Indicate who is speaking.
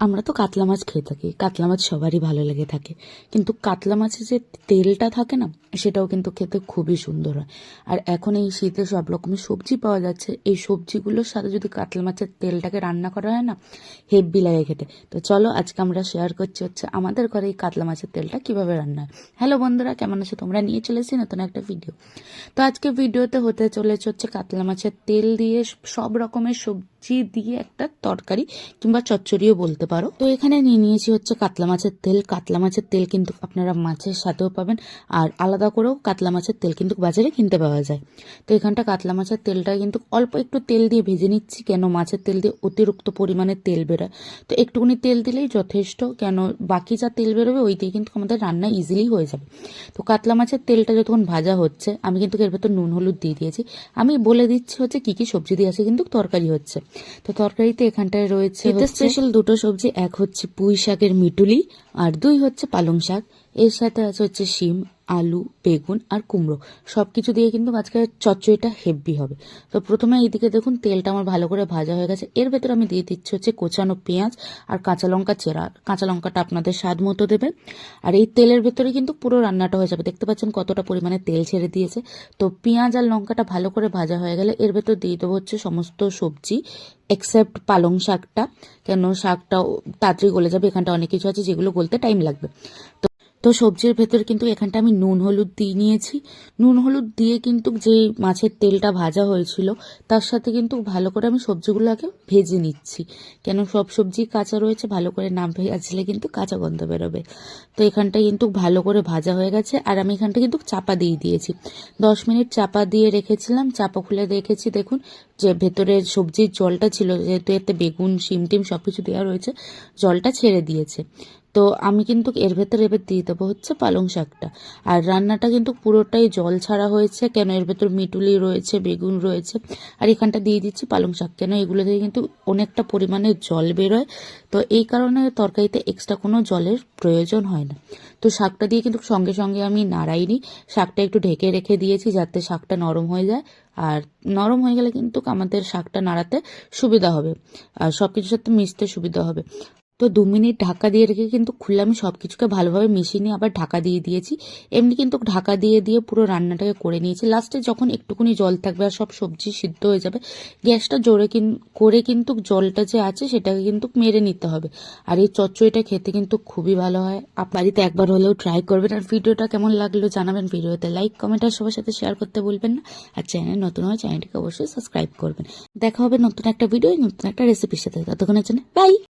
Speaker 1: আমরা তো কাতলা মাছ খেয়ে থাকি, কাতলা মাছ সবারই ভালো লেগে থাকে, কিন্তু কাতলা মাছের যে তেলটা থাকে না, সেটাও কিন্তু খেতে খুবই সুন্দর হয়। আর এখন এই শীতে সব রকমের সবজি পাওয়া যাচ্ছে, এই সবজিগুলোর সাথে যদি কাতলা মাছের তেলটাকে রান্না করা হয় না, হেব্বি লাগে খেতে। তো চলো আজকে আমরা শেয়ার করছি হচ্ছে আমাদের ঘরে এই কাতলা মাছের তেলটা কিভাবে রান্না হয়। হ্যালো বন্ধুরা, কেমন আছো তোমরা? নিয়ে চলে এসেছি নতুন একটা ভিডিও। তো আজকে ভিডিওতে হতে চলেছে হচ্ছে কাতলা মাছের তেল দিয়ে সব রকমের সবজি দিয়ে একটা তরকারি কিংবা চচ্চড়িও বলতে পারো। তো এখানে নিয়ে নিয়েছি হচ্ছে কাতলা মাছের তেল। কাতলা মাছের তেল কিন্তু আপনারা মাছের সাথেও পাবেন, আর আলাদা করেও কাতলা মাছের তেল কিন্তু বাজারে কিনতে পাওয়া যায়। তো এখানটা কাতলা মাছের তেলটা কিন্তু অল্প একটু তেল দিয়ে ভেজে নিচ্ছি, কেন মাছের তেল দিয়ে অতিরিক্ত পরিমাণে তেল বেরোয়। তো একটুখানি তেল দিলেই যথেষ্ট, কেন বাকি যা তেল বেরোবে ওই দিয়ে কিন্তু আমাদের রান্না ইজিলি হয়ে যাবে। তো কাতলা মাছের তেলটা যতক্ষণ ভাজা হচ্ছে, আমি কিন্তু এর ভেতর নুন হলুদ দিয়ে দিয়েছি। আমি বলে দিচ্ছি হচ্ছে কি কি সবজি দিয়ে আছে কিন্তু তরকারি হচ্ছে। তো তরকারিতে এখানটায় রয়েছে স্পেশাল দুটো সবজি, এক হচ্ছে পুঁই শাকের মিটুলি, আর দুই হচ্ছে পালং শাক। এর সাথে আছে হচ্ছে শিম, আলু, বেগুন আর কুমড়ো। সব কিছু দিয়ে কিন্তু আজকে চচ্চড়িটা হেভি হবে। তো প্রথমে এইদিকে দেখুন তেলটা আমার ভালো করে ভাজা হয়ে গেছে। এর ভেতর আমি দিয়ে দিচ্ছি হচ্ছে কোচানো পেঁয়াজ আর কাঁচা লঙ্কা চেরা। কাঁচা লঙ্কাটা আপনাদের স্বাদ মতো দেবেন। আর এই তেলের ভেতরে কিন্তু পুরো রান্নাটা হয়ে যাবে। দেখতে পাচ্ছেন কতটা পরিমাণে তেল ছেড়ে দিয়েছে। তো পেঁয়াজ আর লঙ্কাটা ভালো করে ভাজা হয়ে গেলে এর ভেতর দিয়ে দেবো হচ্ছে সমস্ত সবজি এক্সেপ্ট পালং শাকটা, কেন শাকটাও তাড়াতাড়ি গলে যাবে। এখানটা অনেক কিছু আছে যেগুলো গলতে টাইম লাগবে। তো সবজির ভেতর কিন্তু এখানটা আমি নুন হলুদ দিয়ে নিয়েছি। নুন হলুদ দিয়ে কিন্তু যে মাছের তেলটা ভাজা হয়েছিল তার সাথে কিন্তু ভালো করে আমি সবজিগুলো আগে ভেজে নিচ্ছি, কেন সব সবজি কাঁচা রয়েছে, ভালো করে না ভাজলে কিন্তু কাঁচা গন্ধ বেরোবে। তো এখানটা কিন্তু ভালো করে ভাজা হয়ে গেছে, আর আমি এখানটা কিন্তু চাপা দিয়ে দিয়েছি। 10 মিনিট চাপা দিয়ে রেখেছিলাম। চাপা খুলে দেখেছি, দেখুন যে ভেতরে সবজির জলটা ছিল, যেহেতু এতে বেগুন শিম টিম সব কিছু দেওয়া রয়েছে, জলটা ছেড়ে দিয়েছে। তো আমি কিন্তু এর ভেতরে এবার দিয়ে দেবো হচ্ছে পালং শাকটা। আর রান্নাটা কিন্তু পুরোটাই জল ছাড়া হয়েছে, কেন এর ভেতর মিটুলি রয়েছে, বেগুন রয়েছে, আর এখানটা দিয়ে দিচ্ছি পালং শাক, কেন এগুলো থেকে কিন্তু অনেকটা পরিমাণে জল বেরোয়। তো এই কারণে তরকারিতে এক্সট্রা কোনো জলের প্রয়োজন হয় না। তো শাকটা দিয়ে কিন্তু সঙ্গে সঙ্গে আমি নাড়াইনি, শাকটা একটু ঢেকে রেখে দিয়েছি যাতে শাকটা নরম হয়ে যায়। আর নরম হয়ে গেলে কিন্তু আমাদের শাকটা নাড়াতে সুবিধা হবে, আর সব কিছুর সাথে মিশতে সুবিধা হবে। তো 2 মিনিট ঢাকা দিয়ে রেখে কিন্তু খুলে আমি সব কিছুকে ভালোভাবে মিশিয়ে নিয়ে আবার ঢাকা দিয়ে দিয়েছি। এমনি কিন্তু ঢাকা দিয়ে দিয়ে পুরো রান্নাটাকে করে নিয়েছি। লাস্টে যখন একটুকুনি জল থাকবে আর সব সবজি সিদ্ধ হয়ে যাবে, গ্যাসটা জোরে করে কিন্তু জলটা যে আছে সেটাকে কিন্তু মেরে নিতে হবে। আর এই চচ্চড়িটা খেতে কিন্তু খুবই ভালো হয়। বাড়িতে একবার হলেও ট্রাই করবেন। আর ভিডিওটা কেমন লাগলো জানাবেন। ভিডিওতে লাইক কমেন্ট আর সবার সাথে শেয়ার করতে ভুলবেন না। আর চ্যানেল নতুন হয় চ্যানেলটিকে অবশ্যই সাবস্ক্রাইব করবেন। দেখা হবে নতুন একটা ভিডিও, নতুন একটা রেসিপির সাথে। ততক্ষণের জন্য বাই।